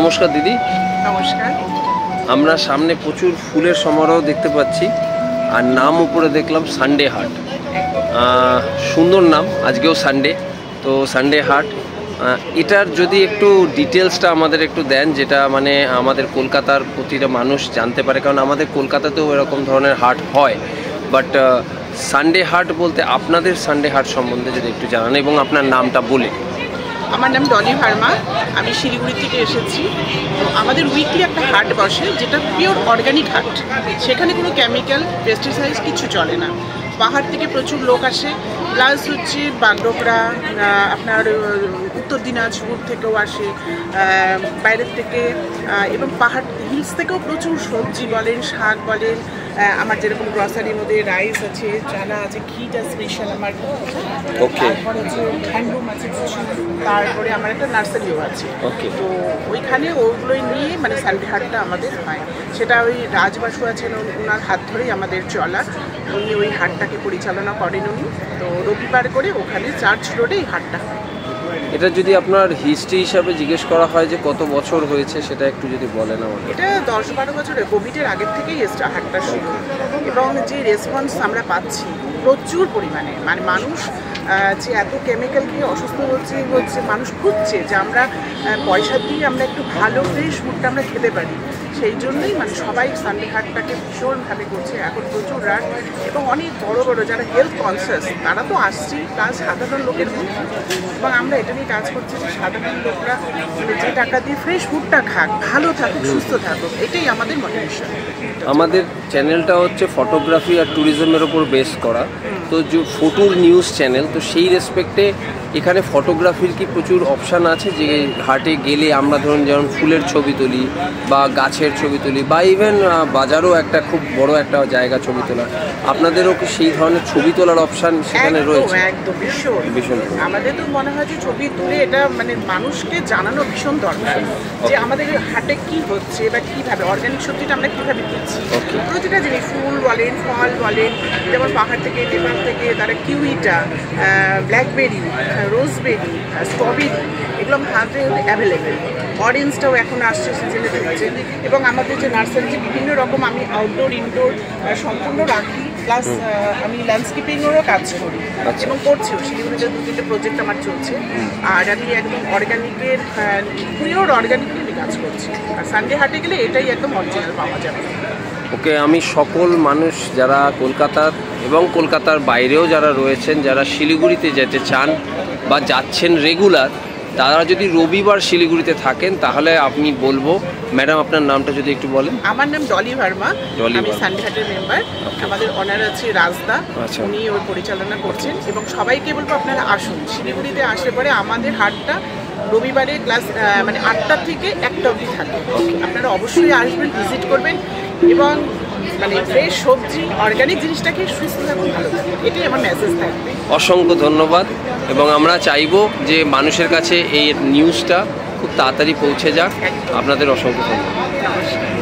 নমস্কার দিদি। নমস্কার। আমরা সামনে প্রচুর ফুলের সমারোহ দেখতে পাচ্ছি, আর নাম উপরে দেখলাম সানডে হাট। সুন্দর নাম, আজকেও সানডে, তো সানডে হাট। এটার যদি একটু ডিটেলসটা আমাদের একটু দেন, যেটা মানে আমাদের কলকাতার প্রতিটা মানুষ জানতে পারে, কারণ আমাদের কলকাতাতেও এরকম ধরনের হাট হয়, বাট সানডে হাট বলতে আপনাদের সানডে হাট সম্বন্ধে যদি একটু জানান এবং আপনার নামটা বলে। আমার নাম ডলি ভার্মা, আমি শিলিগুড়ি থেকে এসেছি। তো আমাদের উইকলি একটা হাট বসে, যেটা পিওর অর্গানিক হাট। সেখানে কোনো কেমিক্যাল, পেস্টিসাইড কিছু চলে না। পাহাড় থেকে প্রচুর লোক আসে, প্লাস হচ্ছে বাগডোগরা, আপনার উত্তর দিনাজপুর থেকেও আসে, বাইরের থেকে, এবং পাহাড় হিলস থেকেও প্রচুর সবজি বলেন, শাক বলেন, আমার যেরকম গ্রসারির মধ্যে রাইস আছে, চানা আছে, ঘিটা স্পেশাল আমার, তারপরে হচ্ছে হ্যান্ডলুম আছে কিছু, তারপরে আমার একটা নার্সারিও আছে। তো ওইখানে ওগুলোই নিয়ে মানে সানডে হাটটা আমাদের হয়। সেটা ওই রাজবাসু আছেন, ওনার হাত ধরেই আমাদের চলা। উনি ওই হাটটাকে পরিচালনা করেন উনি। তো রবিবার করে ওখানে চার্চ রোডে এই হাটটা। এটা যদি আপনার হিস্ট্রি হিসাবে জিজ্ঞেস করা হয় যে কত বছর হয়েছে, সেটা একটু যদি বলেন আমাদের। এটা 10-12 বছরে, কোভিডের আগের থেকেই হাটটা শুরু, এবং যে রেসপন্স আমরা পাচ্ছি প্রচুর পরিমাণে, মানে মানুষ যে এত কেমিক্যাল খেয়ে অসুস্থ হচ্ছে, মানুষ খুঁজছে যে আমরা পয়সা দিয়ে আমরা একটু ভালো ফ্রেশ ফুডটা আমরা খেতে পারি। সেই জন্যই মানে সবাই সানডে হাটটাকে ভীষণভাবে করছে। এখন প্রচুর রাত, এবং অনেক বড় বড় যারা হেলথ কনসিয়াস তারা তো আসছেই, প্লাস সাধারণ লোকের মধ্যে। এবং আমরা এটা নিয়ে কাজ করছি যে সাধারণ লোকরা মানে যে টাকা দিয়ে ফ্রেশ ফুডটা খাক, ভালো থাকুক, সুস্থ থাকুক, এটাই আমাদের মোটিভেশন। আমাদের চ্যানেলটা হচ্ছে ফটোগ্রাফি আর ট্যুরিজমের ওপর বেস করা, তো যে ফটোর নিউজ চ্যানেল, তো সেই রেসপেক্টে এখানে ফটোগ্রাফির কি প্রচুর অপশান আছে? যে হাটে গেলে আমরা ধরুন যেমন ফুলের ছবি তুলি বা গাছের ছবি তুলি, বা ইভেন বাজারও একটা খুব বড় একটা জায়গা ছবি তোলার, আপনাদেরও কি সেই ধরনের ছবি তোলার অপশান সেখানে রয়েছে? একদম ভীষণ। আমাদের তো মনে হয় যে ছবি তুলে এটা মানে মানুষকে জানানো ভীষণ দরকার, যে আমাদের হাটে কি হচ্ছে বা কীভাবে অর্গানিক সবজিটা আমরা কীভাবে দিচ্ছি। প্রতিটা জিনিস, ফুল বলেন, ফল বলেন, যেমন পাহাড় থেকে, নেপাল থেকে তারা কিউইটা, ব্ল্যাকবেরি, রোজবেরি, স্ট্রবেরি, এগুলো আমার হাতে অ্যাভেলেবেল। অরেঞ্জটাও এখন আসছে, সিজনে হচ্ছে। এবং আমাদের যে নার্সারি, যে বিভিন্ন রকম আমি আউটডোর ইনডোর সম্পূর্ণ রাখি, প্লাস আমি ল্যান্ডস্কেপিংয়েরও কাজ করি এবং করছিও। শিলিগুড়িতে 2-3টে প্রজেক্ট আমার চলছে, আর আমি একদম অর্গানিকের, পিওর অর্গানিকই আমি কাজ করছি। আর সানডে হাটে গেলে এটাই একদম অরিজিনাল পাওয়া যাবে। ওকে, আমি সকল মানুষ যারা কলকাতার এবং কলকাতার বাইরেও যারা রয়েছেন, যারা শিলিগুড়িতে যেতে চান বা যাচ্ছেন রেগুলার, তারা যদি রবিবার শিলিগুড়িতে থাকেন, তাহলে আমি বলবো, ম্যাডাম আপনার নামটা যদি একটু বলেন। আমার নাম ডলি ভার্মা, আমি সানডে হাটের মেম্বার। আমাদের অনার আছে রাজদা, উনি ওই পরিচালনা করছেন। এবং সবাইকে বলবো আপনারা আসুন, শিলিগুড়িতে আসলে পরে আমাদের হাটটা রবিবারে ক্লাস মানে 8টা থেকে 1টা অবধি থাকে। আপনারা অবশ্যই আসবেন, ভিজিট করবেন, এবং মানে ফ্রেশ সবজি, অর্গানিক জিনিসটাকে সুস্থ থাকুন, ভালো থাকুন, এটাই আমার মেসেজ থাকবে। অসংখ্য ধন্যবাদ, এবং আমরা চাইবো যে মানুষের কাছে এই নিউজটা খুব তাড়াতাড়ি পৌঁছে যাক। আপনাদের অসংখ্য ধন্যবাদ। নমস্কার।